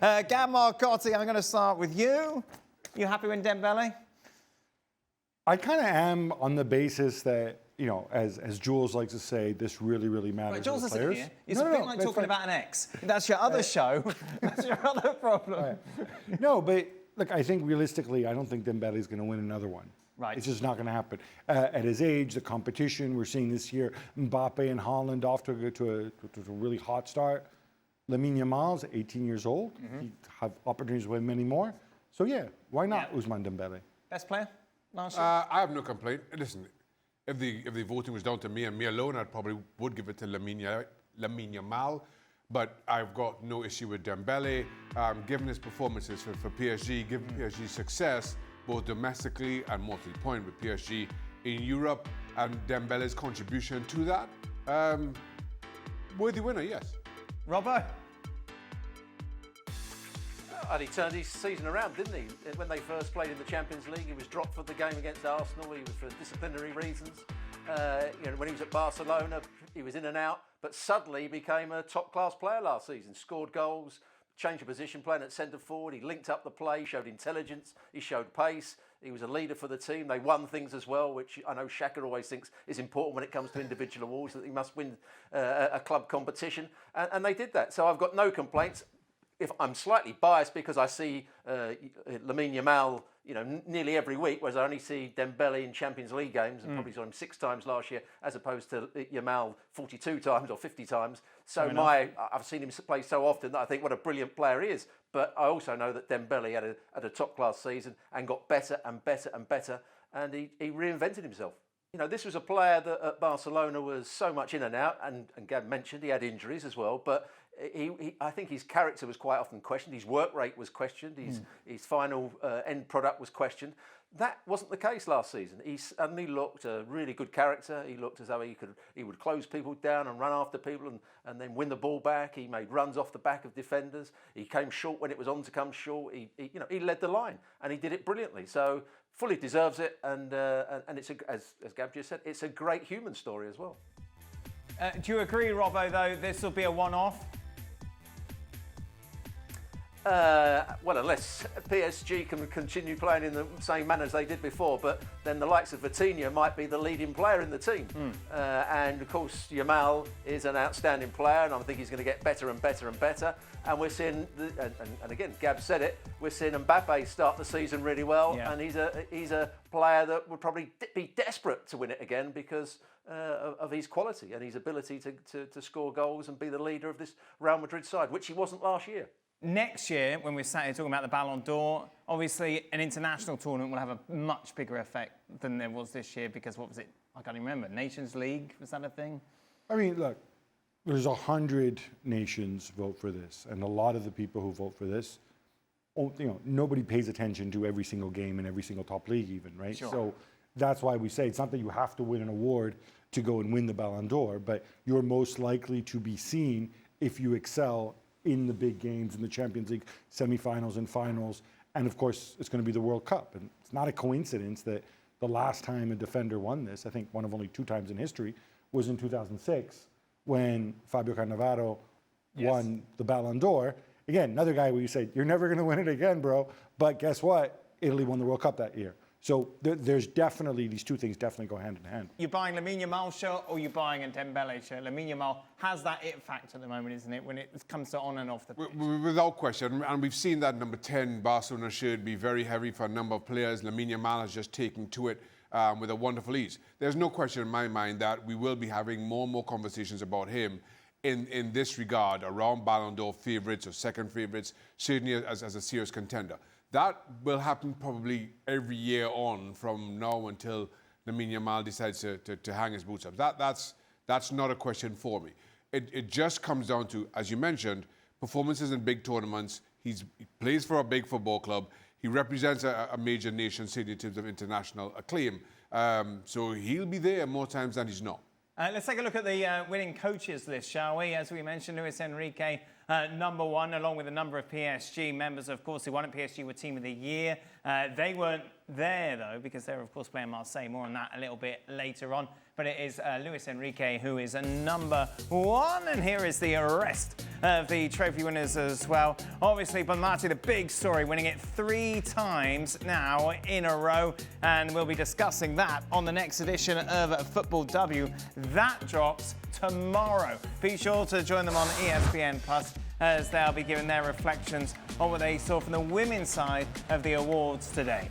Gab Marcotti, I'm going to start with you. You happy with Dembélé? I kind of am on the basis that, you know, as Jules likes to say, this really, really matters. Right, Jules to the isn't players. here. It's a bit like talking about an ex. That's your other show. That's your other problem. Right. No, but look, I think realistically, I don't think Dembélé is going to win another one. Right. It's just not going to happen. At his age, the competition, we're seeing this year, Mbappe and Haaland off to a really hot start. Lamine Yamal is 18 years old. He have opportunities to win many more. So yeah, why not Ousmane Dembélé? Best player last year? I have no complaint. Listen, if the voting was down to me and me alone, I probably would give it to Lamine Yamal. But I've got no issue with Dembélé. Given his performances for PSG, given PSG success, both domestically and more to the point with PSG in Europe, and Dembélé's contribution to that, worthy winner, yes. Robbo? And he turned his season around, didn't he? When they first played in the Champions League, he was dropped for the game against Arsenal. He was for disciplinary reasons. When he was at Barcelona, he was in and out. But suddenly he became a top-class player last season. Scored goals, changed of position, playing at centre forward. He linked up the play, showed intelligence, he showed pace. He was a leader for the team. They won things as well, which I know Shaka always thinks is important when it comes to individual awards, that he must win a club competition. And they did that. So I've got no complaints. If I'm slightly biased because I see Lamine Yamal, nearly every week, whereas I only see Dembélé in Champions League games, and probably saw him 6 times last year, as opposed to Yamal 42 times or 50 times. So I've seen him play so often that I think what a brilliant player he is. But I also know that Dembélé had a top-class season and got better and better and better, and he reinvented himself. This was a player that at Barcelona was so much in and out, and Gab mentioned he had injuries as well, but I think his character was quite often questioned. His work rate was questioned. His final end product was questioned. That wasn't the case last season. He suddenly looked a really good character. He looked as though he would close people down and run after people and then win the ball back. He made runs off the back of defenders. He came short when it was on to come short. He led the line and he did it brilliantly. So fully deserves it. And it's as Gab just said, it's a great human story as well. Do you agree, Robbo? Though this will be a one-off? Well, unless PSG can continue playing in the same manner as they did before, but then the likes of Vitinha might be the leading player in the team. And of course, Yamal is an outstanding player, and I think he's going to get better and better and better. And we're seeing, and again, Gab said it, we're seeing Mbappe start the season really well, and he's a player that would probably be desperate to win it again because of his quality and his ability to score goals and be the leader of this Real Madrid side, which he wasn't last year. Next year, when we're sat here talking about the Ballon d'Or, obviously an international tournament will have a much bigger effect than there was this year because, what was it? I can't even remember. Nations League, was that a thing? I mean, look, there's 100 nations vote for this, and a lot of the people who vote for this, nobody pays attention to every single game in every single top league even, right? Sure. So that's why we say it's not that you have to win an award to go and win the Ballon d'Or, but you're most likely to be seen if you excel in the big games, in the Champions League semifinals and finals, and of course it's going to be the World Cup. And it's not a coincidence that the last time a defender won this, I think one of only 2 times in history, was in 2006 when Fabio Cannavaro won the Ballon d'Or. Again, another guy where you say, you're never going to win it again, bro. But guess what? Italy won the World Cup that year. So there's definitely, these two things definitely go hand in hand. You're buying Lamine Yamal shirt or you're buying a Dembélé shirt? Lamine Yamal has that it factor at the moment, isn't it, when it comes to on and off the pitch? Without question, and we've seen that number 10 Barcelona shirt be very heavy for a number of players. Lamine Yamal has just taken to it with a wonderful ease. There's no question in my mind that we will be having more and more conversations about him in this regard around Ballon d'Or favourites or second favourites, certainly as a serious contender. That will happen probably every year on from now until Lamine Yamal decides to hang his boots up. That's not a question for me. It just comes down to, as you mentioned, performances in big tournaments. He plays for a big football club. He represents a major nation city in terms of international acclaim. So he'll be there more times than he's not. Let's take a look at the winning coaches list, shall we? As we mentioned, Luis Enrique, number 1, along with a number of PSG members, of course, who won at PSG were Team of the Year. They weren't there, though, because they're, of course, playing Marseille. More on that a little bit later on. But it is Luis Enrique who is a number 1. And here is the rest of the trophy winners as well. Obviously, Bonmati, the big story, winning it 3 times now in a row. And we'll be discussing that on the next edition of Football W. That drops tomorrow. Be sure to join them on ESPN Plus as they'll be giving their reflections on what they saw from the women's side of the awards today.